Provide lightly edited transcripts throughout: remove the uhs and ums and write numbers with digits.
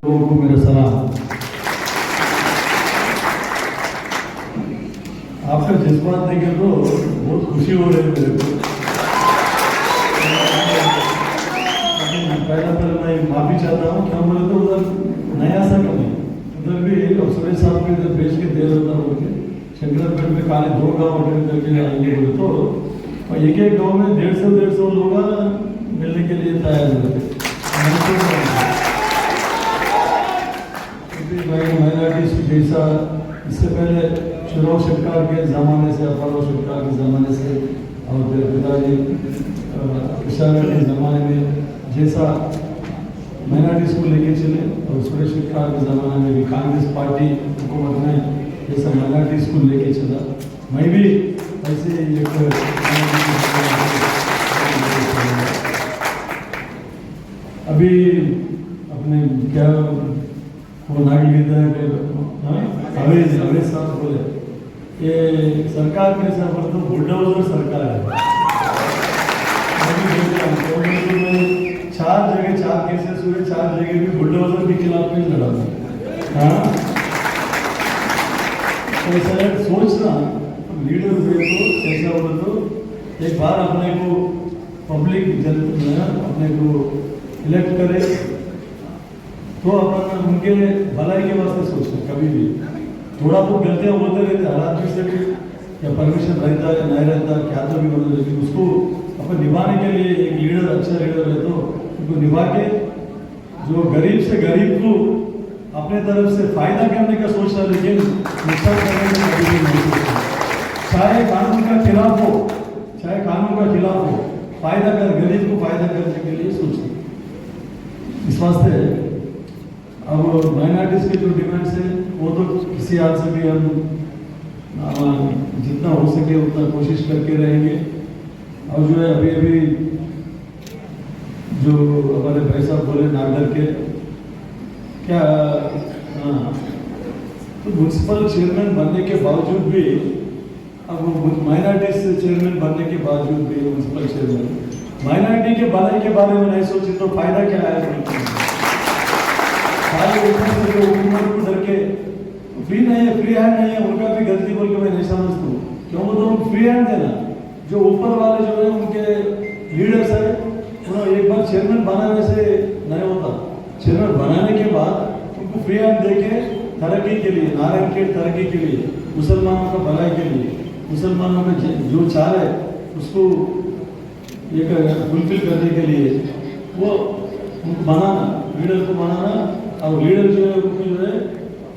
लोगों को मेरा सलाम। आपका जज्बात देखे तो बहुत खुशी हो रही है मेरे को। पहले मैं माफी चाहता हूँ, क्या बोले तो उधर नया सा कमी उधर भी सुरेश साहब को इधर भेज के दे देता हूँ कि शंकरपेट में काले 2 गाँव अटेंड करके आएंगे बोले तो एक एक गाँव में 150 लोग मिलने के लिए तैयार हुए। माइनॉरिटीज जैसा इससे पहले शुरू सरकार के ज़माने से, अपारो सरकार के ज़माने से और पिताजी किसान के ज़माने में जैसा माइनॉरिटीज को लेके चले और सुरेश सरकार के ज़माने में भी कांग्रेस पार्टी हुकूमत में जैसा माइनॉरिटीज को लेके चला, मैं भी ऐसे एक अभी अपने क्या वो नागरिकता अवेश साहब बोले ये सरकार के हिसाब तो बुलडोजर सरकार है। 4 जगह 4 केसेस हुए, 4 जगह भी बुलडोजर के खिलाफ में लड़ा। हाँ ऐसा सोचना लीडर हुए तो कैसा बोले तो एक बार अपने को पब्लिक अपने को इलेक्ट करे तो अपन उनके भलाई के वास्ते सोचना। कभी भी थोड़ा बहुत गलतियाँ होते रहते हर आदमी से भी, या परमिशन रहता है या नहीं रहता क्या तो भी होता, लेकिन उसको अपन निभाने के लिए एक लीडर अच्छा लीडर है तो उनको निभा के जो गरीब से गरीब को अपने तरफ से फायदा करने का सोचना, लेकिन नुकसान करने का कभी भी नहीं सोचना। चाहे कानून का खिलाफ हो, चाहे कानून का खिलाफ हो, फायदा कर गरीब को फायदा करने के लिए सोचना। इस वास्ते अब माइनॉरिटीज के जो डिमांड्स है वो तो किसी हाल से भी हम जितना हो सके उतना कोशिश करके रहेंगे। और जो है अभी जो हमारे भाई साहब बोले नागदर के क्या तो म्यूनसिपल चेयरमैन बनने के बावजूद भी अब माइनॉरिटी से चेयरमैन बनने के बावजूद भी म्यूनसिपल चेयरमैन माइनॉरिटी के भलाई के बारे में नहीं सोचे तो फायदा क्या है? फ्री नहीं है, फ्री हैंड नहीं है, उनका भी गलती बोल के मैं नहीं समझता हूँ। क्यों बोलता हूँ फ्री हैंड देना? जो ऊपर वाले जो है उनके लीडर्स है उन्होंने एक बार चेयरमैन बनाने से नहीं होता। चेयरमैन बनाने के बाद उनको फ्री हैंड देके तरक्की के लिए, नारायण के तरक्की के लिए, मुसलमानों का भलाई के लिए, मुसलमानों का जो चाह है उसको एक फुलफिल करने के लिए वो उनको बनाना, लीडर को बनाना। और लीडर जो है उनको जो है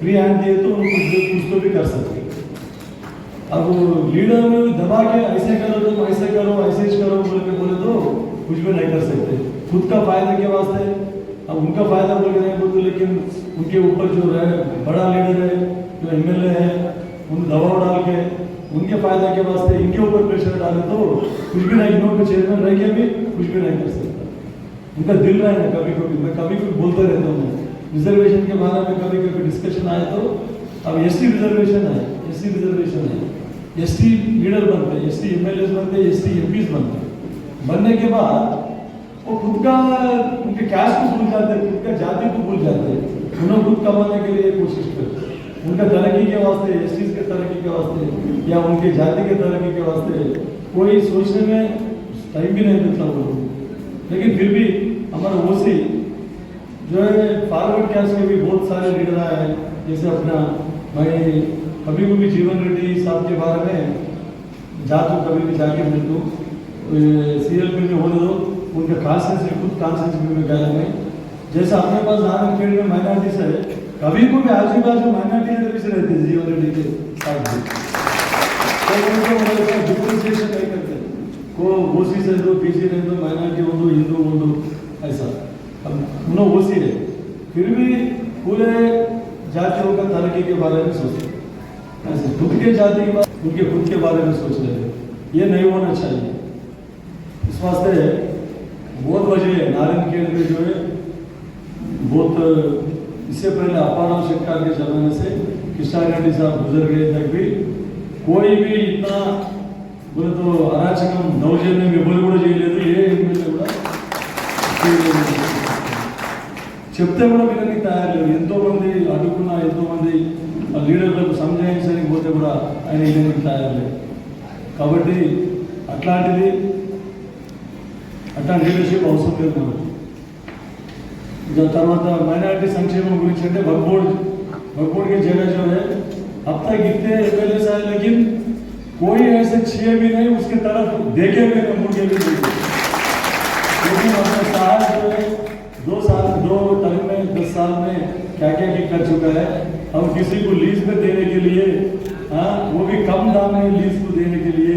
फ्री हैंड दिए तो उनको कुछ तो भी कर सकते। अब लीडर दबा के ऐसे करो तुम ऐसे करो ऐसे ही करो बोल के बोले तो कुछ भी नहीं कर सकते। खुद का फायदा के वास्ते अब उनका फायदा बोल के नहीं बोलते, लेकिन उनके ऊपर जो है बड़ा लीडर है जो MLA है उन दबाव डाल के उनके फायदा के वास्ते इनके ऊपर प्रेशर डाले तो कुछ भी नहीं, इनों के चेयरमैन रह के भी कुछ भी नहीं कर सकता। उनका दिल रहा है कभी कभी, मैं कभी कभी बोलते रहता हूँ रिजर्वेशन के बारे में, कभी कभी डिस्कशन आए तो अब ST रिजर्वेशन है, SC रिजर्वेशन है, ST लीडर बनते हैं, ST MLAs बनते हैं, ST MPs बनते हैं। बनने के बाद वो खुद का उनके कैस्ट को भूल जाते हैं, खुद का जाति को भूल जाते हैं, उन्हें खुद कमाने के लिए कोशिश करते हैं। उनका तरक्की के वास्ते, STs के तरक्की के वास्ते या उनके जाति के तरक्की के वास्ते कोई सोचने में टाइम भी नहीं मिलता वो। लेकिन फिर भी हमारा OC जो है फॉरवर्ड कैस्ट में भी बहुत सारे लीडर आए हैं, जैसे अपना भाई कभी भी जीवन रेड्डी साहब के बारे में जाता हूँ, कभी भी जाके मिलता हूँ, CLP में बोले दो उनके कॉन्सेंस में खुद कॉन्सेंस में गया मैं। जैसा अपने पास नारायणखेड़ में माइनॉरिटीज है, कभी को भी आजू बाजू माइनॉरिटी से रहते हैं जीवन रेड्डी के साथ भी, डिफ्रेंशिएशन नहीं करते को OC से दो, BC रहे दो, माइनॉरिटी हो दो, हिंदू हो दो, ऐसा उन्होंने OC है फिर भी पूरे जातियों का तरक्की के बारे में सोचते, ऐसे खुद के जाति के बारे उनके खुद के बारे में सोच रहे हैं। ये नहीं होना चाहिए। इस वास्ते बहुत वजह है नारायणखेड़ में जो है बहुत इससे पहले अपाराव सरकार के जमाने से किशन रेड्डी साहब गुजर गए तक भी कोई भी इतना बोले तो अराचकम दौर्जन्य में बोले ये MLA చెప్తే కూడా వినడానికి తయారు లేదు. ఎంతో మంది అడ్డుకున్న, ఎంతో మంది లీడర్లకు సంజాయించడానికి పోతే కూడా ఆయన వినడానికి తయారు లేదు. కాబట్టి అట్లాంటి లీడర్షిప్ అవసరం లేదు మనకు. తర్వాత మైనారిటీ సంక్షేమం గురించి అంటే वक्फ बोर्ड की जगह जो है अब तक इतने एमएलए आए लेकिन कोई ऐसे छे भी नहीं उसकी तरफ देखे भी नहीं, मुड़ के भी देखे। लेकिन अपने साल जो है 2 टर्म में 10 साल में क्या क्या कर चुका है। अब किसी को लीज पे देने के लिए वो भी कम दाम में लीज को देने के लिए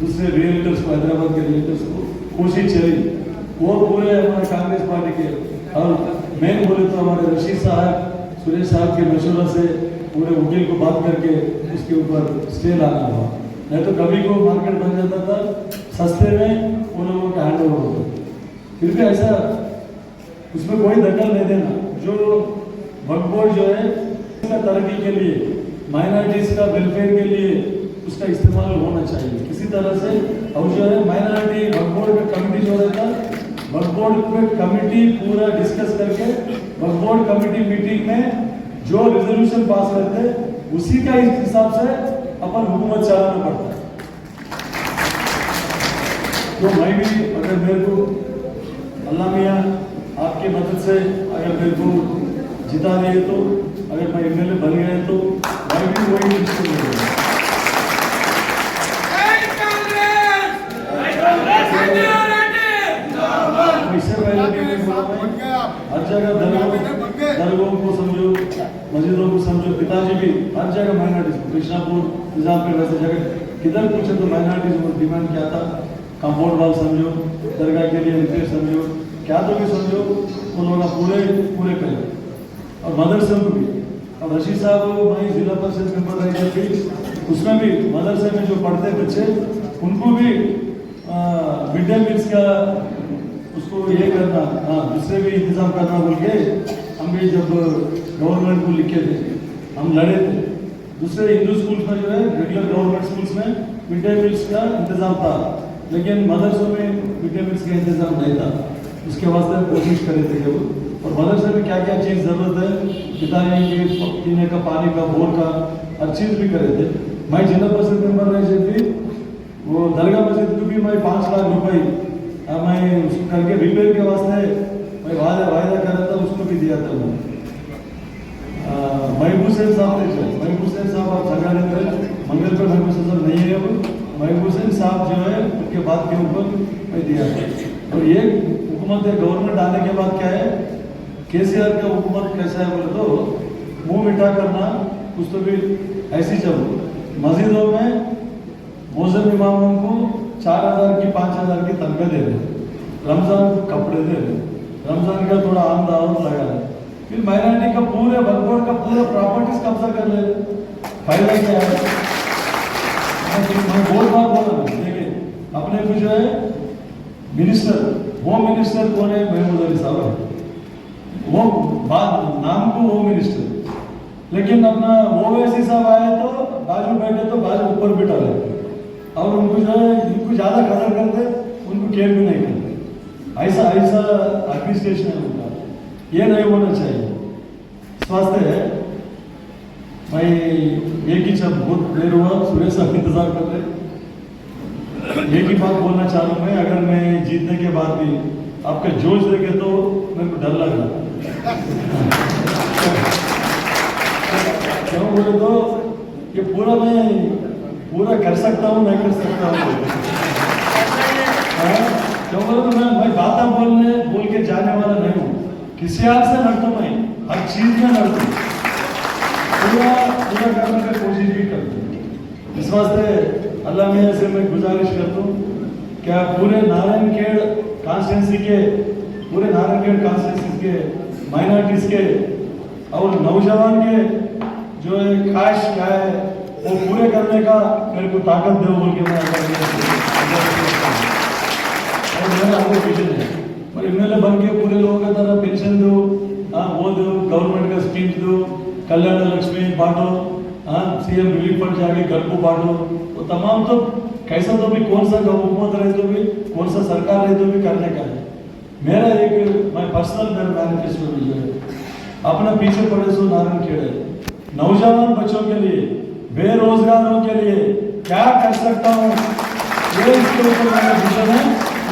दूसरे रियल्टर्स को, हैदराबाद के रियल्टर्स को कोशिश चली। वो पूरे हमारे कांग्रेस पार्टी के और मेन बोले तो हमारे रशीद साहब, सुरेश साहब के मशवरे से पूरे वकील को बात करके उसके ऊपर स्टे लाना हुआ। नहीं तो कभी को मार्केट बन जाता था, सस्ते में उन लोगों का हैंड ओवर होता। फिर भी ऐसा उसमें कोई दखल नहीं देना। जो वक्फ बोर्ड जो है उसका तरक्की के लिए, माइनॉरिटीज का वेलफेयर के लिए उसका इस्तेमाल होना चाहिए किसी तरह से। और जो है माइनॉरिटी वक्फ बोर्ड का कमेटी जो रहता, वक्फ बोर्ड पे कमेटी पूरा डिस्कस करके वक्फ बोर्ड कमेटी मीटिंग में जो रेजोल्यूशन पास करते उसी का इस हिसाब से अपन हुकूमत चलाना पड़ता है। तो मैं भी अगर मेरे को अल्लाह मियाँ आपकी मदद से अगर मेरे को जिता दिए तो, अगर मैं एमएलए बन गए तो मैं भी वही डिसीजन लूंगा। इससे पहले भी मैं बोला हर जगह दरगाहों को समझो, मस्जिदों को समझो, पिताजी भी हर जगह माइनॉरिटीज, कृष्णापुर निजामपुर वैसे जगह किधर पूछे तो माइनॉरिटीज को डिमांड क्या था। कंपाउंड वाल समझो, दरगाह के लिए रिपेयर समझो, क्या तो भी समझो, उन लोग पूरे करें। और मदरसे को भी, अब रशीद साहब वहीं जिला परिषद मेंबर रहे थे, उसमें भी मदरसे में जो पढ़ते बच्चे उनको भी मिड डे मील्स का उसको ये करना, दूसरे भी इंतजाम करना बोल के हम भी जब गवर्नमेंट को लिखे थे, हम लड़े थे। दूसरे हिंदू स्कूल में जो है रेगुलर गवर्नमेंट स्कूल्स में मिड डे मील्स का इंतजाम था, लेकिन मदरसों में मिड डे मील्स का इंतजाम नहीं था। उसके वास्ते कोशिश करे थे कि वो, और मदरसे में क्या क्या चीज़ ज़रूरत है, पिताजी के पीने का पानी का, बोर का, हर चीज़ भी करे थे। मैं जिला परिषद मेंबर रहे थे, वो दरगाह मस्जिद को भी मैं 5 लाख रुपए मैं उसको करके रिपेयर के वास्ते मैं वायदा करा था, उसको भी दिया था। वो महबूब हुसैन साहब ने जो, महबूब हुसैन साहब आप जगह लेते मंगल पर महबूब हुसैन साहब नहीं है, वो महबूब हुसैन साहब जो है उनके बात के ऊपर मैं दिया था। और ये हुकूमत गवर्नमेंट आने के बाद क्या है, केसीआर का हुकूमत कैसा है बोले तो मुंह मीठा करना, कुछ तो भी ऐसी चलो। मस्जिदों में मौजूद इमामों को 4000 की 5000 की तनख्वाह दे रहे, रमजान को कपड़े दे रहे, रमजान का थोड़ा आमदाम लगा रहे, फिर माइनॉरिटी का पूरे वक्फ बोर्ड का पूरा प्रॉपर्टीज कब्जा कर ले। फायदा क्या है? मैं बहुत बार बोला, देखिए अपने को जो है मिनिस्टर, वो मिनिस्टर कौन है? महमूद अली साहब है, वो बात नाम को वो मिनिस्टर, लेकिन अपना वो वैसे साहब आए तो बाजू बैठे तो बाजू ऊपर बिठा लेते, और उनको जो है इनको ज़्यादा कदर करते, उनको केयर भी नहीं करते। ऐसा एडमिनिस्ट्रेशन है उनका, ये नहीं होना चाहिए। स्वास्थ्य है, मैं एक ही जब बहुत देर हुआ, सुरेश साहब इंतजार कर रहे, एक ही बात बोलना चाहूँ मैं, अगर मैं जीतने के बाद भी आपका जोश देखे तो मेरे को डर लग रहा। क्यों बोले तो ये पूरा मैं पूरा कर सकता हूँ, नहीं कर सकता हूँ। क्यों बोले तो मैं बातें बोल के जाने वाला नहीं हूँ, किसी हाल से लड़ता मैं, हर चीज में लड़ता हूँ, पूरा करने की कोशिश भी करता हूँ। इस वास्ते अल्लाह मियाँ से मैं गुजारिश करता हूँ, क्या पूरे नारायणखेड़ कॉन्स्टिट्यूंसी के माइनॉरिटीज के और नौजवान के जो है ख्वाहिश क्या है वो पूरे करने का मेरे को ताकत दो बोल के मैं विजन है। और एमएलए बन के पूरे लोगों की तरह पेंशन दो, वो दो, गवर्नमेंट का स्कीम दो, कल्याण लक्ष्मी बांटो, सीएम रिलीफ फंड जाके घर को बांटो, वो तमाम तो कैसा तो भी कौन सा हुकूमत रहे तो भी, कौन सा सरकार रहे तो भी करने का है। मेरा एक मैं पर्सनल मेरा मैनिफेस्टो जो है अपना पीछे पड़े सो नारायणखेड़ है। नौजवान बच्चों के लिए, बेरोजगारों के लिए क्या कर सकता हूँ, ये इसके ऊपर मेरा विजन है।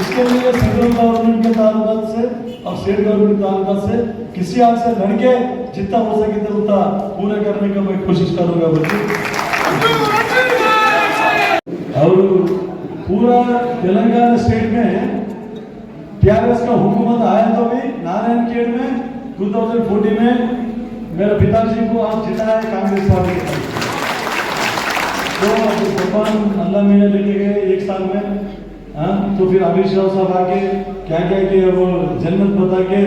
इसके लिए सेंट्रल गवर्नमेंट के ताल्लुकात से और स्टेट गवर्नमेंट के ताल्लुकात से किसी हाल से लड़के जितना हो सके उतना पूरा करने का मैं कोशिश करूंगा बच्चे। और पूरा तेलंगाना स्टेट में टीआरएस का हुकूमत आया तो भी नारायणखेड़ में 2014 में मेरे पिताजी को आप जिताया कांग्रेस पार्टी के, तो भगवान अल्लाह मियाँ लेके गए एक साल में। तो फिर अमित शाह साहब आके क्या क्या किया, वो जन्नत बता के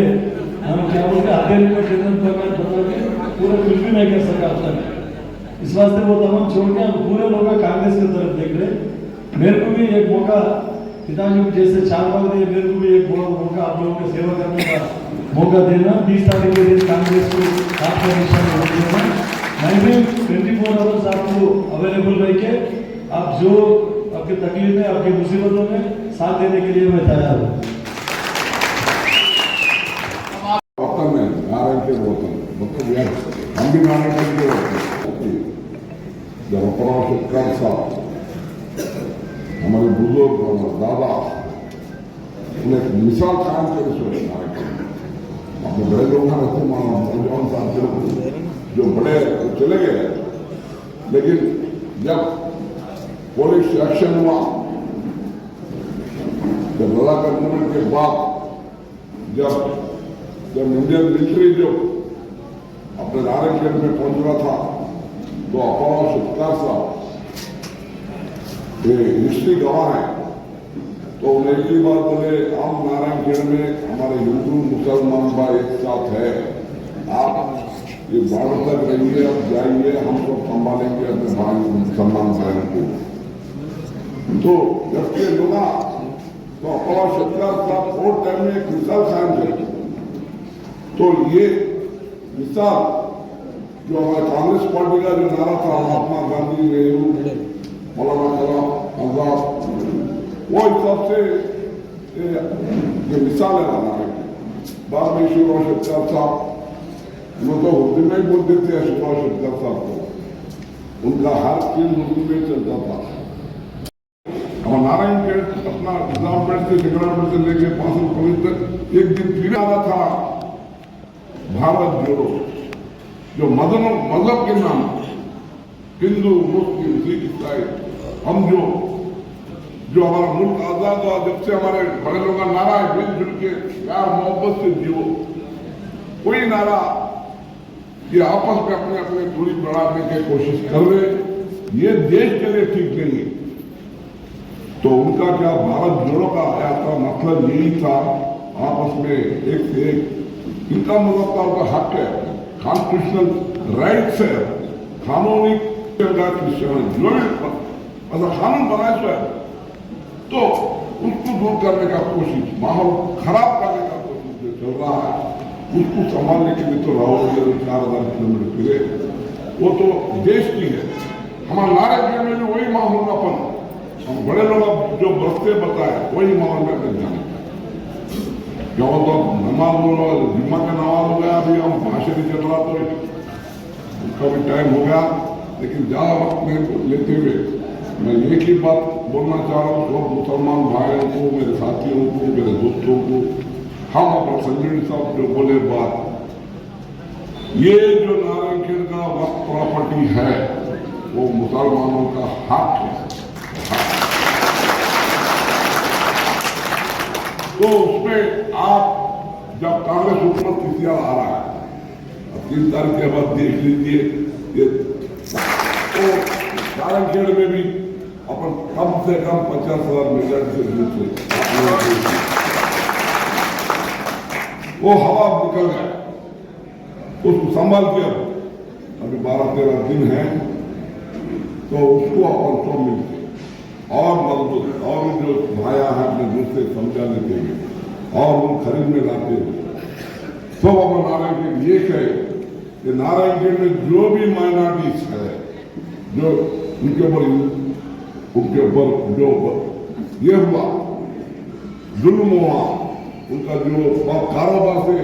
क्या बोलते अधेरे को जन्नत बता के पूरा कुछ भी नहीं कर सका अब तक। इस वास्ते वो तमाम छोड़ के पूरे लोग कांग्रेस की तरफ देख रहे। मेरे को भी एक मौका, पिताजी को जैसे 4 बार दिए, मेरे को भी एक मौका आप लोगों की सेवा करने का मौका देना। 20 तारीख के दिन कांग्रेस को आपका निशान देना। मैं भी 24 आवर्स आपको अवेलेबल रह के आप जो आपकी तकलीफ है, आपकी मुसीबतों में साथ देने के लिए मैं तैयार हूँ। नारायणखेड़ होता है मतलब हम भी नारायणखेड़ होते हैं। जब अपराध साहब हमारे बुजुर्ग हमारे दादा उन्हें मिसाल कायम करे सोचे नारायणखेड़ अपने बड़े लोग रहते नौजवान साथियों जो बड़े चले गए, लेकिन जब पुलिस एक्शन हुआ, जब रजाकार मूवमेंट के बाद जब इंडियन मिलिट्री जो अपने नारायणखेड़ में पहुंच रहा था, तो अपार सत्कार साहब ये हिस्ट्री गवाह है, तो उन्हें एक ही बात बोले, हम नारायणखेड़ में हमारे हिंदू मुसलमान भाई एक साथ है, आप ये बॉर्डर तक रहिए, अब जाइए, हम सब संभालेंगे अपने भाई मुसलमान भाइयों को। तो जब ये लगा तो अपार सत्कार साहब और टाइम में एक मिसाल कायम करें। तो ये मिसाल जो हमारे कांग्रेस पार्टी का जो नारा था, महात्मा गांधी, नेहरू, मौलाना कलाम आजाद, वो हिसाब से ये मिसाल है नारायण। बाद में शिवराज सत्कार साहब वो तो उर्दू में बोल देते हैं, शिवराज सत्कार साहब को उनका हर चीज उर्दू में चलता था। और नारायणखेड़ अपना निजामगढ़ से जगड़ागढ़ से लेके पासलपुर तक एक दिन फिर आ रहा था भारत जोड़ो, जो मजहब के नाम हिंदू मुस्लिम सिख ईसाई हम जो हमारा मुल्क आजाद हुआ, जब से हमारे बड़े लोग का नारा है मिलजुल के प्यार मोहब्बत से जियो, कोई नारा ये आपस में अपने अपने दूरी बढ़ाने की कोशिश कर रहे, ये देश के लिए ठीक नहीं है। तो उनका क्या भारत जोड़ो का आया था, मतलब यही था आपस में एक से एक इनका मतलब का उनका हक है, कॉन्स्टिट्यूशनल राइट्स है, कानूनी जो भी कानून बनाए तो है, तो उसको दूर करने का कोशिश, माहौल खराब करने का कोशिश जो चल रहा है, उसको संभालने के लिए तो राहुल गांधी 4000 किलोमीटर फिरे, वो तो देश की है। हमारे नारायणखेड़ में भी वही माहौल अपन, हम बड़े लोग जो बसते बताए वही माहौल में अपने जाने क्यों तो नमाज बोलो, जुम्मा का नमाज हो गया, अभी हम भाषण ही चल रहा, तो उसका भी टाइम हो गया। लेकिन ज़्यादा वक्त में लेते हुए मैं एक ही बात बोलना चाह रहा हूँ सब मुसलमान भाइयों को, मेरे साथियों को, मेरे दोस्तों को, हम अपना संजय साहब जो बोले बात, ये जो नारायणखेड़ का वक्त प्रॉपर्टी है वो मुसलमानों का हक है। तो उसमें आप जब कांग्रेस हुकूमत किसी आ रहा है, अब 3 तारीख के बाद देख लीजिए, ये तो नारायणखेड़ में भी अपन कम से कम 50,000 मेगावाट से जीते, वो हवा निकल गया, उसको संभाल के अभी 12-13 दिन है, तो उसको अपन सब मिलते और मजबूत और जो भाया है अपने दूसरे समझा लेते हैं और वो खरीद में लाते हैं। सब अपन नारायणखेड़ ये कहे कि नारायणखेड़ में जो भी माइनॉरिटीज है, जो उनके ऊपर जो ये हुआ जुल्म हुआ, उनका जो कारोबार से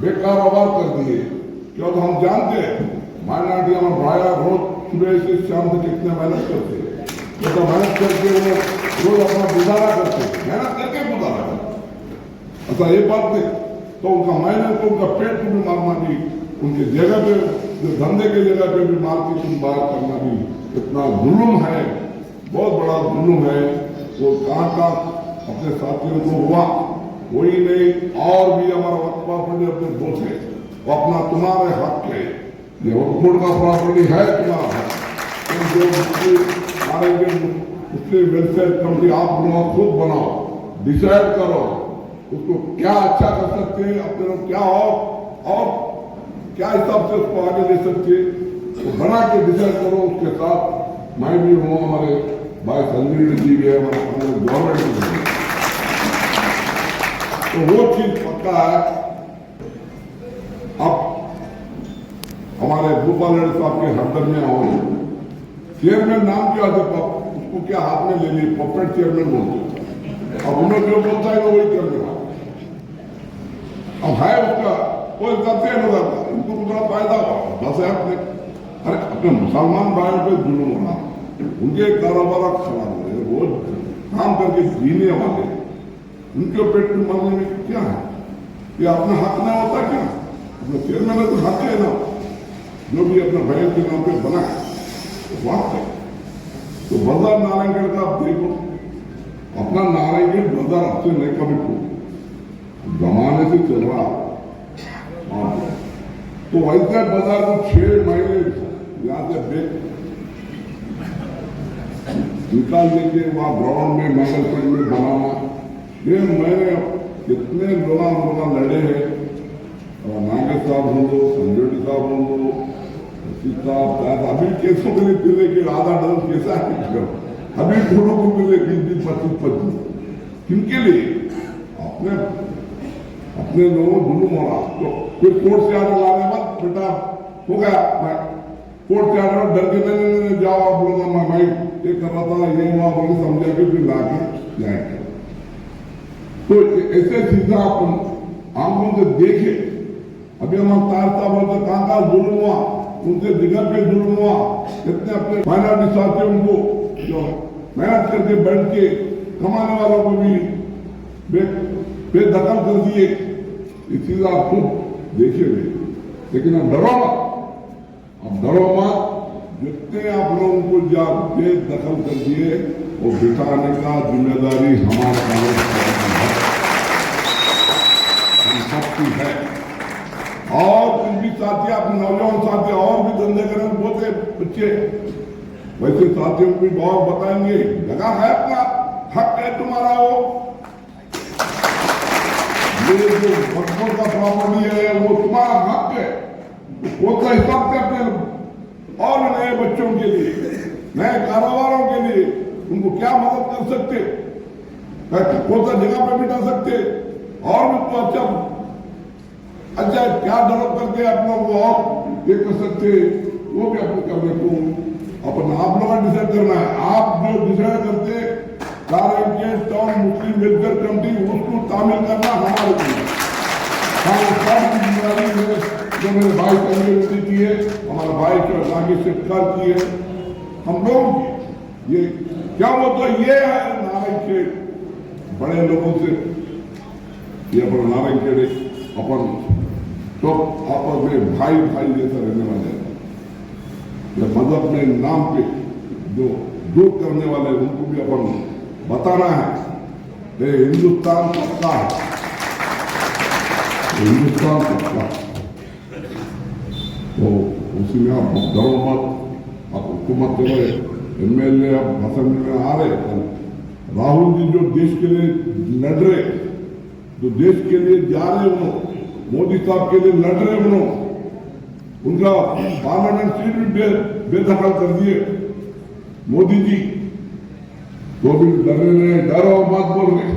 बेकारोबार कर दिए, क्योंकि हम जानते हैं माइनॉरिटी हमारे भाई रोज सुबह से शाम तक कितने मेहनत करते हैं, तो मेहनत करके वो रोज अपना गुजारा करते हैं, मेहनत करके गुजारा करते। अच्छा ये बात नहीं तो उनका मेहनत को उनका पेट को भी मारना भी, उनके जगह पे जो धंधे के जगह पे भी मार के तुम बाहर करना भी इतना जुल्म है, बहुत बड़ा जुल्म है। वो कहाँ अपने साथियों को हुआ वही नहीं, और भी हमारा वक्फा पड़े अपने दोस्त है, वो अपना तुम्हारे हक है, ये वक्फ का प्रॉपर्टी है तुम्हारा हक। तुम जो मुस्लिम वेलफेयर कमेटी आप लोग खुद बनाओ, डिसाइड करो उसको क्या अच्छा कर सकते हैं, अपने लोग क्या और क्या हिसाब से उसको आगे ले सकते हैं, तो बना के डिसाइड करो। उसके साथ मैं भी हूँ, हमारे भाई संजीव जी भी है, हमारे गवर्नमेंट भी है, तो वो चीज पक्का है। अब हमारे भूपाल साहब के हरदर में हो चेयरमैन नाम क्या था, उसको क्या हाथ में ले लिए, पॉपेट चेयरमैन बोलते। अब उन्होंने जो बोलता है वही करने वाला, अब है उसका कोई करते होगा, इनको बड़ा फायदा हुआ बस है अपने। अरे अपने मुसलमान भाइयों पे जुल्म होना, उनके कारोबार खराब हो रहे, रोज काम करके जीने वाले, उनके पेट में मरने में क्या है, ये अपना हक ना होता क्या? अपने चेयरमैन तो हक है ना, जो भी अपने भाइयों के नाम पे बना है तो बात है। तो बाजार नारायणगढ़ का आप देखो, अपना नारायणगढ़ बाजार आपसे नहीं कभी जमाने से चल रहा, तो वैसे बाजार को 6 महीने यहाँ से निकाल देंगे, वहाँ ग्राउंड में मैदान में बनाना, ये मैंने कितने लोग लड़े हैं, नागेश साहब हों दो, संजय साहब हों दो, साहब अभी केसों के लिए मिले कि आधा डजन कैसा है, अभी थोड़ों को मिले 20, 25, किनके लिए? अपने लोगों जुलूम हो रहा, तो फिर कोर्ट से आने लाने मत बेटा, हो गया मैं कोर्ट से आने डर के नहीं जाओ, आप लोग मैं ये कर रहा था, ये हुआ बोले समझा के फिर ला के जाएंगे। तो ऐसे चीजें आप आंखों से देखे। अभी हम तार साहब बोलते कहाँ जुल्म हुआ, उनसे जगह पे जुल्म हुआ, कितने अपने माइनॉरिटी साथियों को जो मेहनत करके बैठ के कमाने वालों को भी बेदखल कर दिए। ये चीज आप खुद देखिए, लेकिन अब डरो मत, अब डरो मत, जितने आप लोगों को जब बेदखल कर दिए वो बिठाने का जिम्मेदारी हमारे हम सबकी है। और कुछ भी साथी अपने नौजवान साथी और भी धंधे करें, बोलते बच्चे वैसे साथियों को भी बहुत बताएंगे, जगह है, अपना हक है तुम्हारा, वो ये जो बच्चों का प्रॉपर्टी है वो तुम्हारा हक है, वो तो हिसाब से अपने और नए बच्चों के लिए, नए कारोबारों के लिए उनको क्या मदद कर सकते, कौन सा जगह पे बिठा सकते, और भी तो अच्छा क्या डेवलप करके आप लोग को और ये कर सकते, वो भी आपको करने को अपना आप लोग डिसाइड करना है। आप जो डिसाइड करते Narayangarh town Muslim welfare committee, उसको तामील करना हमारे लिए, जो मेरे भाई संजय की है, हमारे भाई के नागेश शेट्टी की है, हम लोग ये क्या बोलते हैं, ये है नारायणगढ़ बड़े लोगों से, ये अपन नारायणगढ़ अपन तो आपस में भाई भाई जैसा रहने वाले हैं। मजहब में नाम पे जो दूर करने वाले उनको भी अपन बताना है, हिंदुस्तान सबका है, हिंदुस्तान सबका, तो उसी में आप डरो मत। आप हुकूमत एमएलए अब असेंबली में आ रहे, राहुल जी जो देश के लिए लड़ रहे, जो देश के लिए जा रहे, उन्होंने मोदी साहब के लिए लड़ रहे, उन्होंने उनका पार्लियामेंट सीट भी बेदखल कर दिए मोदी जी, तो भी डर रहे, डरो मत बोल रहे।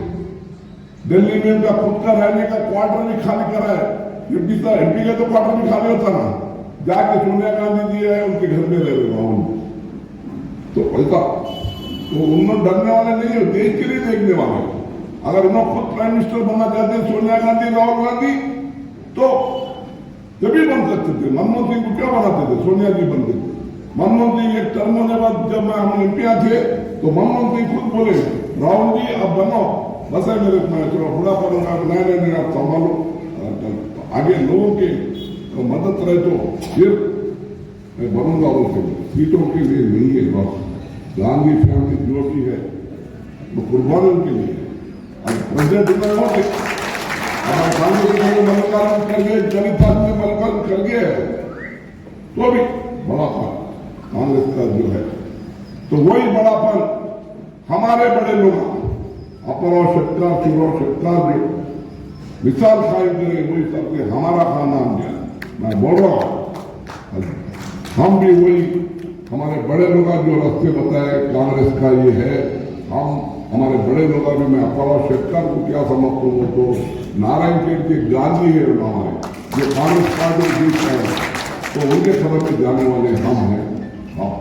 दिल्ली में उनका खुद का रहने का क्वार्टर भी खाली करा है, एमपी का तो क्वार्टर भी खाली होता ना, जाके सोनिया गांधी जी है उनके घर में रह रहे राहुल, तो ऐसा तो उन्होंने डरने वाले नहीं है, देश के लिए देखने वाले, अगर उन्होंने खुद प्राइम मिनिस्टर बनना चाहते हैं सोनिया गांधी राहुल गांधी तो तभी बन सकते थे। मनमोहन सिंह को क्या बनाते थे? सोनिया जी बनते थे। मनमोहन सिंह एक टर्म होने बाद जब हम एमपीआर थे तो मनमोहन सिंह खुद बोले राहुल जी अब बनो, बस है मेरे मैं चलो बुढ़ा करूंगा, नहीं आप संभालो, आगे लोगों की तो मदद रहे तो फिर मैं बनूंगा। उनसे सीटों के लिए नहीं है, बस गांधी फैमिली जो भी है वो कुर्बानी उनके लिए। अब प्रेसिडेंट हमारे कांग्रेस मल्लिकार्जुन खड़गे, दलित में मल्लिकार्जुन खड़गे तो भी बड़ापन कांग्रेस का जो है, तो वही बड़ापन हमारे बड़े लोग अपना सत्ता चुनाव सत्ता जो मिसाल कायम करें वही सबके हमारा का नाम दिया। मैं बोल रहा हूँ हम भी वही हमारे बड़े लोग जो रास्ते बताए कांग्रेस का ये है, हम हमारे बड़े लोग भी मैं अपना शेट्टर को क्या समझता हूँ तो नारायण खेड़ के गांधी है हमारे जो कांग्रेस पार्टी जीत है तो उनके कदम में जाने वाले हम हैं। हाँ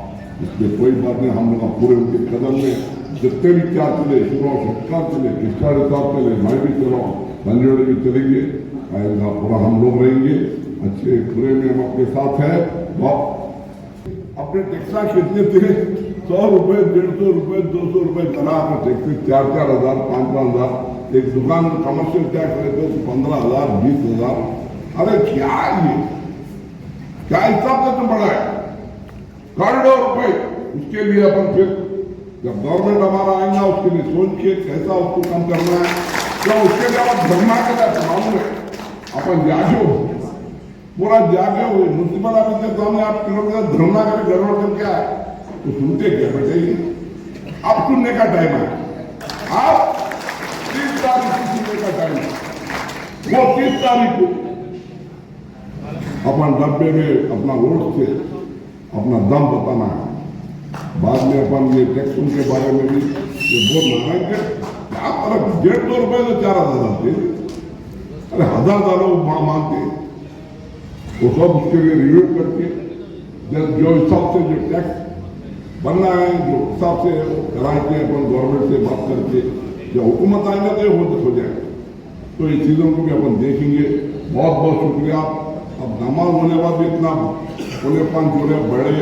इसमें कोई बात नहीं, हम लोग पूरे उनके कदम में जितने भी क्या चले शुरू शेट्टर चले किस्टा साहब चले मैं भी चलो संजोड़े भी चलेंगे, पूरा हम लोग रहेंगे अच्छे पूरे में हम आपके साथ है। अपने टैक्सा कितने थे? 100 रुपए 150 रुपए 200 रुपए करा अपने टैक्सी 4-4 हजार 5-5 हजार। एक दुकान में कमर्शियल टैक्स रहते तो 15,000 20,000। अरे क्या ये क्या हिसाब से तो बढ़ा है? करोड़ों रुपए उसके लिए अपन फिर जब गवर्नमेंट हमारा आएगा उसके लिए सोच के कैसा उसको कम करना है, क्या उसके लिए आप धरना करा मालूम है अपन जागे पूरा जागे हुए म्यूनसिपल ऑफिस के सामने आप किलोमीटर धरना करें गड़बड़ करके आए तो सुनते क्या बताइए? अब सुनने का टाइम है, आप 30 तारीख को सुनने का टाइम है। वो 30 तारीख को अपन डब्बे में अपना वोट से अपना दम बताना है। बाद में अपन ये टैक्सों के बारे में भी ये बोल रहा है कि क्या फर्क 150 रुपए से 4,000 आते, अरे 1,000 लोग मानते वो सब उसके लिए रिव्यू करके जो हिसाब से जो टैक्स बनना है जो हिसाब से कराए के अपन गवर्नमेंट से बात करके जो हुकूमत आएगा तो वो हो जाएगा। तो ये चीज़ों को भी अपन देखेंगे। बहुत बहुत शुक्रिया। अब नमाज होने बाद भी इतना उन्हें 5 जोड़े बड़े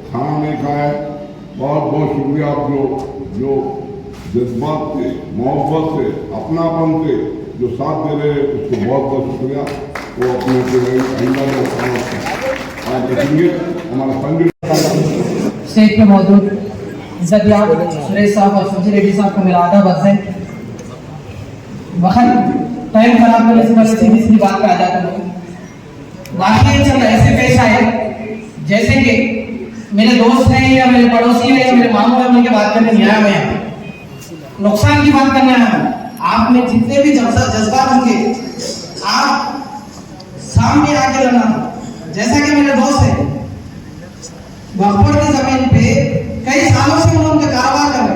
खाना नहीं खाए, बहुत बहुत शुक्रिया। आप जो जज्बात से मोहब्बत से अपनापन से जो साथ दे रहे हैं उसको बहुत बहुत शुक्रिया। वो अपने देखेंगे हमारा संजय स्टेज पे मौजूद इज्जतियाब सुरेश साहब और सुजी रेड्डी साहब को मेरा आधा बस है। वक्त टाइम खराब करने से पहले सीधी बात पे आ जाता हूँ। वाकई चल ऐसे पेश आए जैसे कि मेरे दोस्त हैं या मेरे पड़ोसी हैं या मेरे मामू हैं, उनके बात करने नहीं आया मैं नुकसान की बात करने आया हूँ। आप में जितने भी जज्बात होंगे आप सामने आके रहना। जैसा कि मेरे दोस्त है वक्फर की जमीन पे कई सालों से उन्होंने कारोबार कर रहे,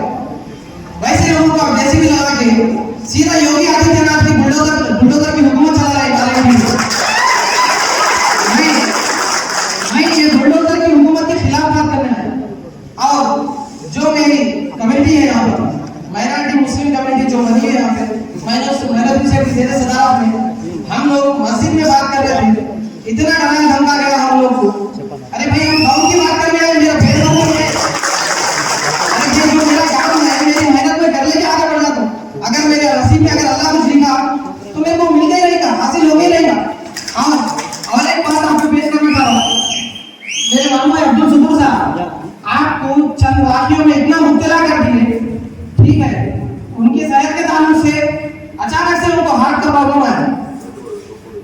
वैसे लोगों को जैसे भी लगा के सीधा योगी आदित्यनाथ की बुलडोजर की हुकूमत चला रहा है। नहीं ये बुलडोजर की हुकूमत के खिलाफ बात करना है। और जो मेरी कमेटी है यहाँ पर माइनॉरिटी मुस्लिम कमेटी जो बनी है यहाँ पे, मैंने से सीधे सदारत में हम लोग मस्जिद में बात कर रहे थे, इतना डरा धमका गया हम लोग को। अरे भाई हम गाँव की बात करने आए, मेरा भेदभाव है। अरे ये जो मेरा काम है मेरी मेहनत में कर लेके आगे बढ़ जाता हूँ। अगर मेरे नसीब में अगर अल्लाह कुछ लिखा तो मेरे को मिल ही रहेगा, हासिल हो ही रहेगा। हाँ और एक बात आपको पेश करना चाह रहा हूँ। मेरे मामू अब्दुल सुकूर साहब आपको चंद वाक्यों में इतना मुब्तला कर दिए, ठीक है, उनकी सेहत के ताल्लुक से अचानक से उनको हार्ट का प्रॉब्लम है।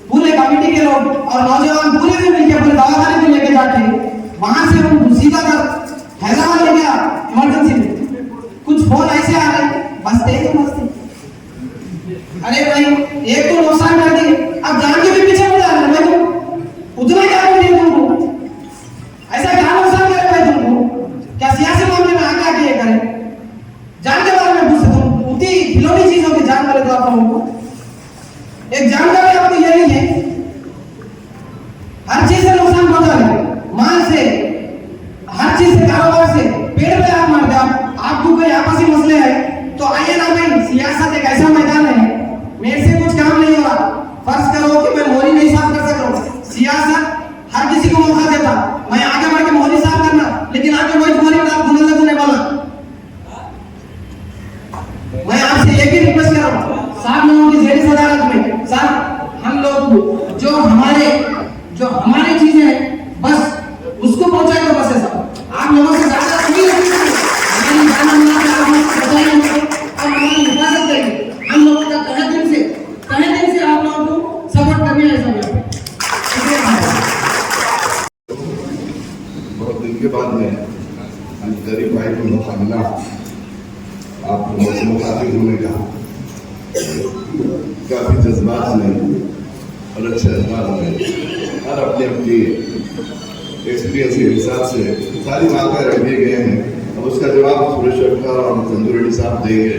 पूरे कमेटी के लोग और नौजवान पूरे से मिलकर पूरे दवाखाने में लेके जाके वहां से उनको सीधा कर हैदराबाद ले गया इमरजेंसी में। कुछ फोन ऐसे आ रहे बस देखो मस्ती। अरे भाई एक तो नुकसान कर दी, अब जान के भी पीछे हो जा रहे भाई, उतना क्या कर दिया तुमको? ऐसा क्या नुकसान करे भाई तुमको? क्या सियासी मामले में आगे आके ये करें? जान के बारे में पूछते तुम उतनी खिलौनी चीजों की जान वाले तो आप लोगों को एक जानकारी आपको यही है, हर चीज से नुकसान पहुंचा रहे, माल से, हर चीज से, कारोबार से, पेड़ पे आप मारते। आपको कोई आपसी मसले है तो आइए ना भाई, सियासत एक ऐसा मैदान जो हमारे चीजें हैं बस उसको पहुंचाए तो बस है सब। आप लोगों से ज्यादा नहीं हमारी जान हमारा बचाइए और हमारी हिफाजत करिए। हम लोगों का तहे दिल से आप लोगों को सपोर्ट करने है सब यहाँ पे। बहुत दिन के बाद में गरीब भाई को मौका मिला आप मुखातिब होने का, काफी जज्बात में और अच्छे अंदाज में और अपनी अपनी एक्सपीरियंस के हिसाब से सारी बातें रख दिए गए हैं। अब उसका जवाब सुरेश शेखर और चंदू रेड्डी साहब देंगे।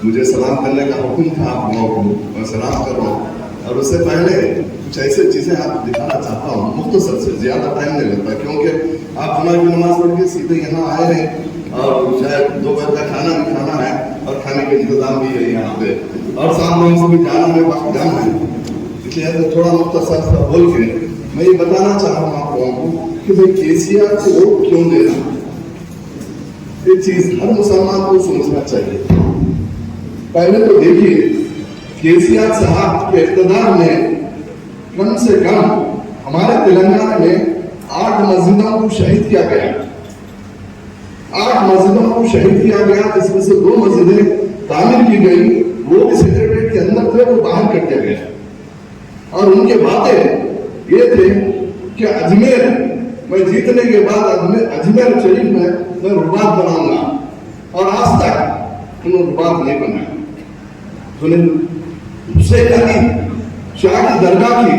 मुझे सलाम करने का हुक्म था आप लोगों को, मैं सलाम कर रहा हूँ। और उससे पहले कुछ ऐसे चीजें आप दिखाना चाहता हूँ मुख्तसर से, ज्यादा टाइम नहीं लगता क्योंकि आप जुमा की नमाज पढ़ के सीधे यहाँ आए हैं और शायद दोपहर का खाना भी खाना है और खाने का इंतजाम भी है यहाँ पे और साथ में उसको भी जाना में वक्त कम है, इसलिए तो थोड़ा मुख्तसर सा बोल के मैं ये बताना चाह रहा हूँ आप लोगों को कि भाई केसीआर को वोट क्यों देना, ये चीज हर मुसलमान को समझना चाहिए। पहले तो देखिए केसीआर साहब के इख्तिदार में कम से कम हमारे तेलंगाना में 8 मस्जिदों को शहीद किया गया, 8 मस्जिदों को शहीद किया गया, जिसमें से 2 मस्जिदें तामीर की गई, वो भी सेक्रेटरीट के अंदर थे, वो बाहर कर दिया गया। और उनके बातें ये थे कि अजमेर मैं जीतने के बाद अजमेर शरीफ में मैं रुबात बनाऊंगा और आज तक उन्होंने रुबात नहीं बनाया। हुसैन अली शाह की दरगाह की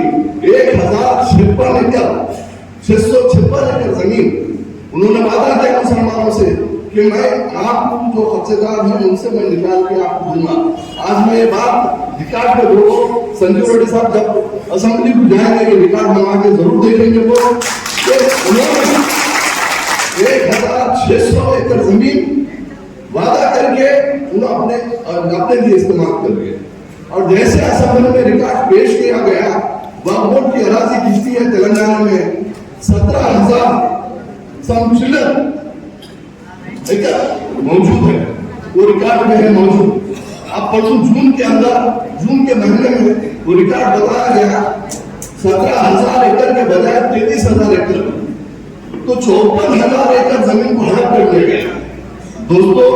1056 एकड़ जमीन उन्होंने वादा किया मुसलमानों से कि मैं आप जो खर्चेदार हैं उनसे मैं निकाल के आपको दूंगा। आज मैं ये बात रिकॉर्ड पे बोलो, संजू रेड्डी साहब जब असेंबली को जाएंगे कि रिकॉर्ड मंगा के जरूर देखेंगे वो उन्होंने 1600 एकड़ जमीन वादा करके उन्होंने अपने लिए इस्तेमाल कर लिए। और जैसे असेंबली में रिकॉर्ड पेश किया गया, वक्फ की अराजी किस्ती है तेलंगाना में 17,000 समचिलर मौजूद है, वो रिकॉर्ड में है मौजूद। अब परसों जून के महीने में वो रिकॉर्ड बताया गया 17,000 एकड़ के बजाय 33,000 एकड़, तो 54,000 एकड़ जमीन को हड़प कर दिया गया। दोस्तों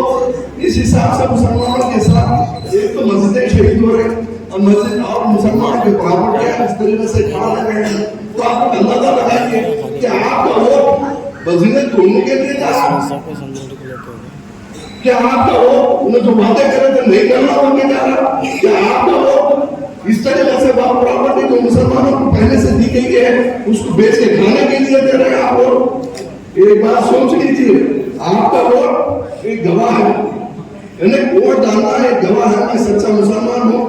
इस हिसाब से मुसलमानों के साथ एक तो मस्जिदें शहीद हो रहे और मस्जिद और मुसलमान के प्रॉपर्टी इस तरीके से खा रहे हैं, तो आप अंदाजा लगाइए कि आपका वोट मस्जिदें तोड़ने के लिए जा रहा है, क्या आपका वोट उन्हें जो वादे करे थे नहीं करना होने जा रहा, क्या आपका वोट इस तरीके से प्रॉपर्टी जो मुसलमानों को पहले से दी गई है उसको बेच के खाने के लिए दे रहे हैं आप वोट। एक बात सोच लीजिए, आपका वोट एक गवाह है, वोट डालना एक गवाह है मैं सच्चा मुसलमान हूँ।